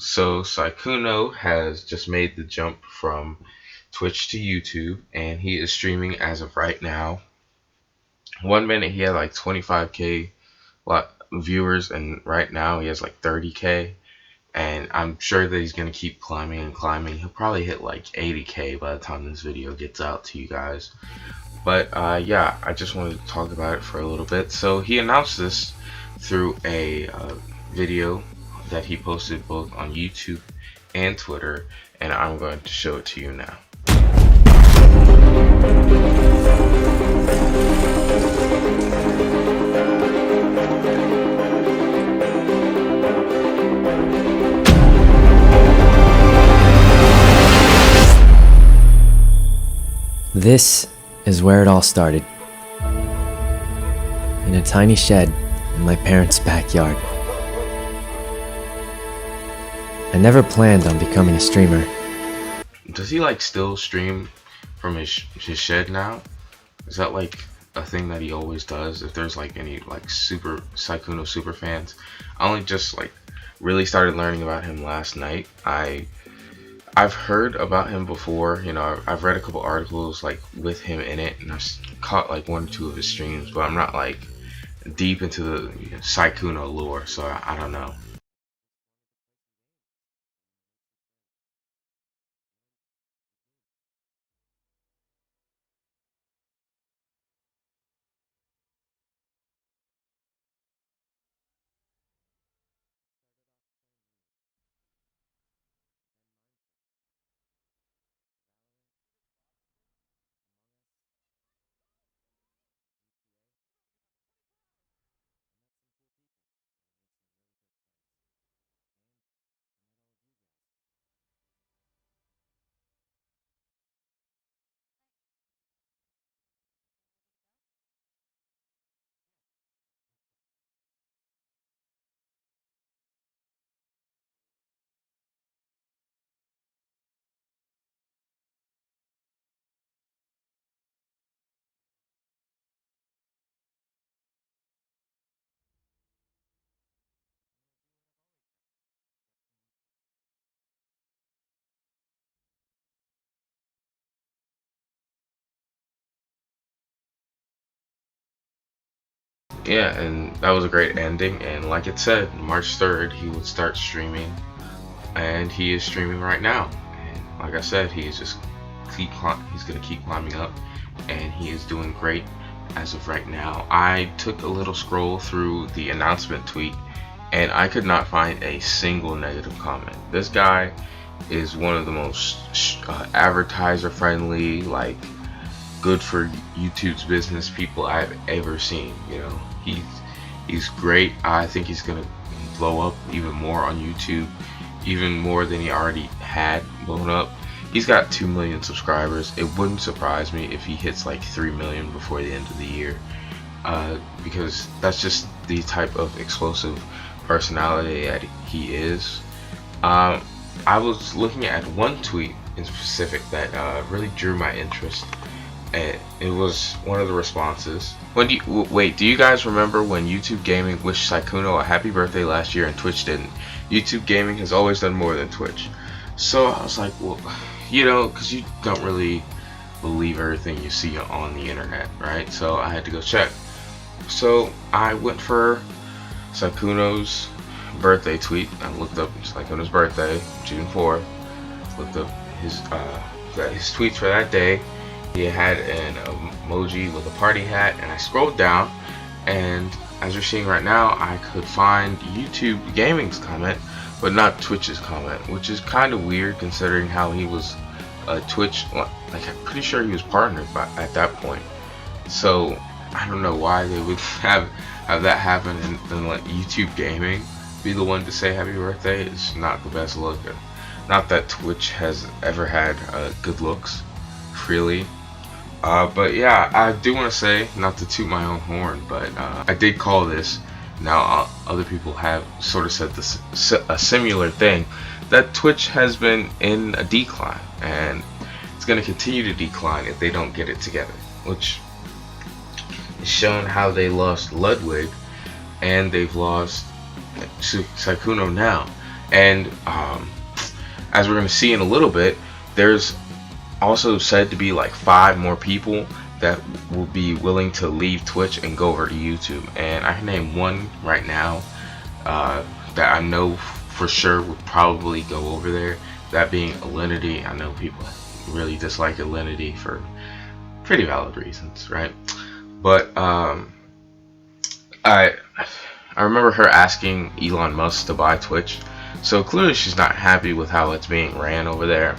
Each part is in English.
So Sykkuno has just made the jump from Twitch to YouTube, and he is streaming as of right now. 1 minute he had like 25K viewers, and right now he has like 30K. And I'm sure that he's gonna keep climbing and climbing. He'll probably hit like 80K by the time this video gets out to you guys. But yeah, I just wanted to talk about it for a little bit. So he announced this through a video that he posted both on YouTube and Twitter, and I'm going to show it to you now. This is where it all started. In a tiny shed in my parents' backyard. I never planned on becoming a streamer. Does he like still stream from his shed now? Is that like a thing that he always does? If there's like any like super Sykkuno super fans, I only just like really started learning about him last night. I've heard about him before, you know. I've read a couple articles like with him in it, and I've caught like one or two of his streams, but I'm not like deep into the Sykkuno lore, so I don't know. Yeah, and that was a great ending. And like it said, March 3rd he would start streaming, and he is streaming right now. And like I said, he's just he's gonna keep climbing up, and he is doing great as of right now. I took a little scroll through the announcement tweet, and I could not find a single negative comment. This guy is one of the most advertiser friendly, like good for YouTube's business people I've ever seen. You know, he's great. I think he's gonna blow up even more on YouTube, even more than he already had blown up. He's got 2 million subscribers. It wouldn't surprise me if he hits like 3 million before the end of the year, because that's just the type of explosive personality that he is. I was looking at one tweet in specific that really drew my interest, and it was one of the responses. Wait, do you guys remember when YouTube Gaming wished Sykkuno a happy birthday last year and Twitch didn't? YouTube Gaming has always done more than Twitch. So I was like, well, you know, because you don't really believe everything you see on the internet, right? So I had to go check. So I went for Sykkuno's birthday tweet. I looked up Sykkuno's birthday, June 4th. Looked up his tweets for that day. He had an emoji with a party hat, and I scrolled down, and as you're seeing right now, I could find YouTube Gaming's comment, but not Twitch's comment, which is kind of weird considering how he was Twitch. Like, I'm pretty sure he was partnered at that point. So I don't know why they would have that happen, and then let YouTube Gaming be the one to say happy birthday. It's not the best look. Not that Twitch has ever had good looks, really. But yeah, I do want to say, not to toot my own horn, but I did call this. Now other people have sort of said this a similar thing, that Twitch has been in a decline, and it's going to continue to decline if they don't get it together, which is shown how they lost Ludwig, and they've lost Sykkuno now. And as we're going to see in a little bit, there's also said to be like 5 more people that will be willing to leave Twitch and go over to YouTube. And I can name one right now that I know for sure would probably go over there. That being Alinity. I know people really dislike Alinity for pretty valid reasons, right? But I remember her asking Elon Musk to buy Twitch, so clearly she's not happy with how it's being ran over there.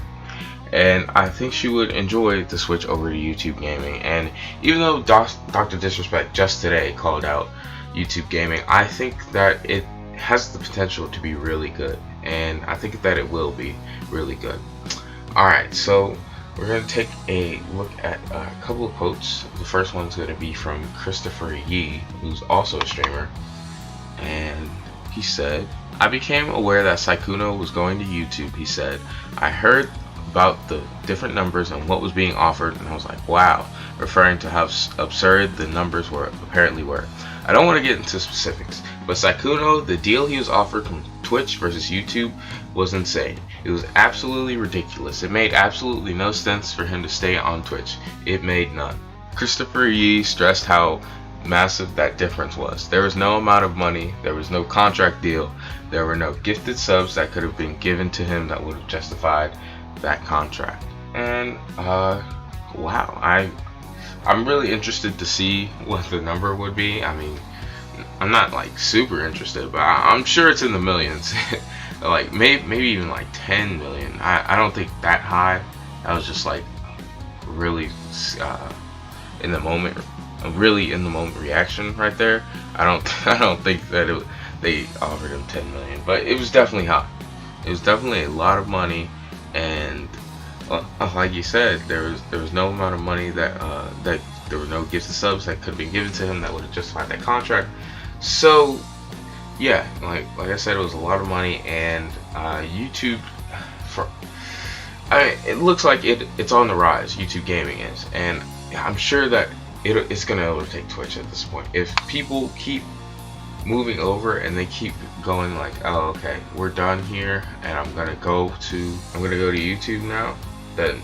And I think she would enjoy the switch over to YouTube gaming. And even though Dr. Disrespect just today called out YouTube gaming, I think that it has the potential to be really good, and I think that it will be really good. Alright, so we're going to take a look at a couple of quotes. The first one's going to be from Christopher Yee, who's also a streamer, and he said, "I became aware that Sykkuno was going to YouTube," he said. "I heard about the different numbers and what was being offered, and I was like, wow," referring to how absurd the numbers apparently were. "I don't want to get into specifics, but Sykkuno, the deal he was offered from Twitch versus YouTube was insane. It was absolutely ridiculous. It made absolutely no sense for him to stay on Twitch. It made none." Christopher Yee stressed how massive that difference was. There was no amount of money, there was no contract deal, there were no gifted subs that could have been given to him that would have justified that contract. And wow, I'm really interested to see what the number would be. I mean, I'm not like super interested, but I'm sure it's in the millions. Like maybe even like 10 million. I don't think that high. I was just like really in the moment, reaction right there. I don't think that they offered him 10 million, but it was definitely high. It was definitely a lot of money, and like you said, there was no amount of money that there were no gifted subs that could have been given to him that would have justified that contract. So yeah, like I said, it was a lot of money, and YouTube, it looks like it's on the rise. YouTube gaming is, and I'm sure that it's gonna overtake Twitch at this point. If people keep moving over and they keep going like, oh okay, we're done here, and I'm gonna go to YouTube now, then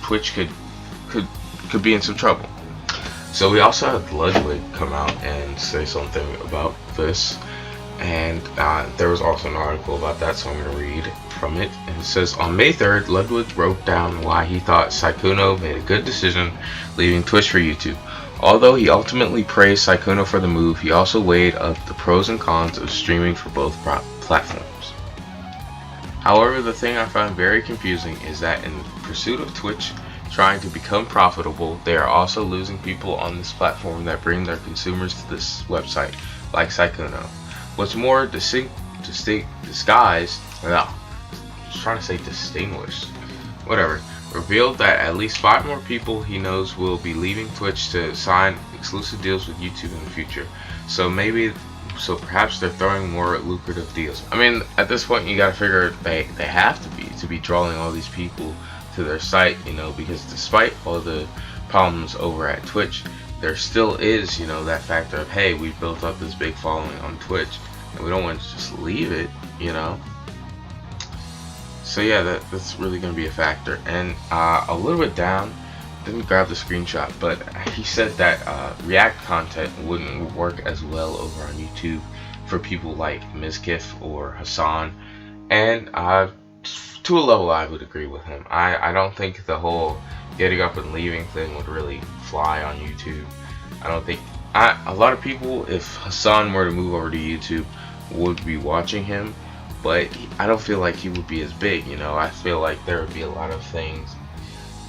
Twitch could be in some trouble. So we also had Ludwig come out and say something about this, and there was also an article about that, so I'm going to read from it. And it says, "On May 3rd, Ludwig wrote down why he thought Sykkuno made a good decision leaving Twitch for YouTube. Although he ultimately praised Sykkuno for the move, he also weighed up the pros and cons of streaming for both platforms. However, the thing I found very confusing is that in pursuit of Twitch trying to become profitable, they are also losing people on this platform that bring their consumers to this website, like Sykkuno. What's more, distinguished, revealed that at least 5 more people he knows will be leaving Twitch to sign exclusive deals with YouTube in the future. So perhaps they're throwing more lucrative deals." I mean, at this point, you gotta figure they have to be drawing all these people to their site, because despite all the problems over at Twitch, there still is, that factor of, hey, we built up this big following on Twitch, and we don't want to just leave it, So yeah, that's really going to be a factor. And a little bit down, didn't grab the screenshot, but he said that React content wouldn't work as well over on YouTube for people like Mizkif or Hassan, and to a level I would agree with him. I don't think the whole getting up and leaving thing would really fly on YouTube. I don't think a lot of people, if Hassan were to move over to YouTube, would be watching him, but I don't feel like he would be as big. I feel like there would be a lot of things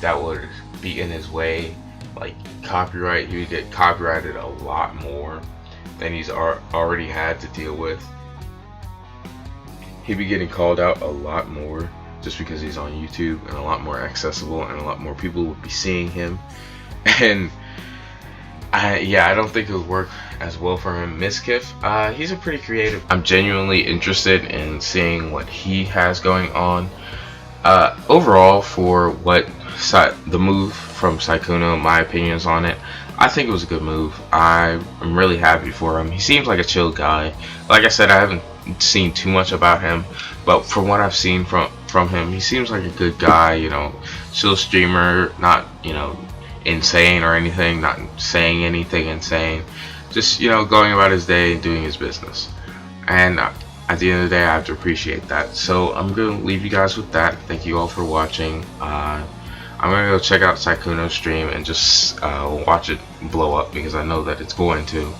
that would be in his way, like copyright. He would get copyrighted a lot more than he's already had to deal with. He'd be getting called out a lot more just because he's on YouTube, and a lot more accessible, and a lot more people would be seeing him. And I don't think it would work as well for him. Mizkif, he's a pretty creative. I'm genuinely interested in seeing what he has going on. Overall, for what the move from Sykkuno, my opinions on it, I think it was a good move. I'm really happy for him. He seems like a chill guy. Like I said, I haven't seen too much about him, but from what I've seen from him, he seems like a good guy. You know, chill streamer, not insane or anything, not saying anything insane. Just going about his day and doing his business. And at the end of the day, I have to appreciate that. So I'm gonna leave you guys with that. Thank you all for watching. I'm gonna go check out Sykkuno's stream and just watch it blow up because I know that it's going to.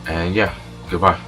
And yeah, goodbye.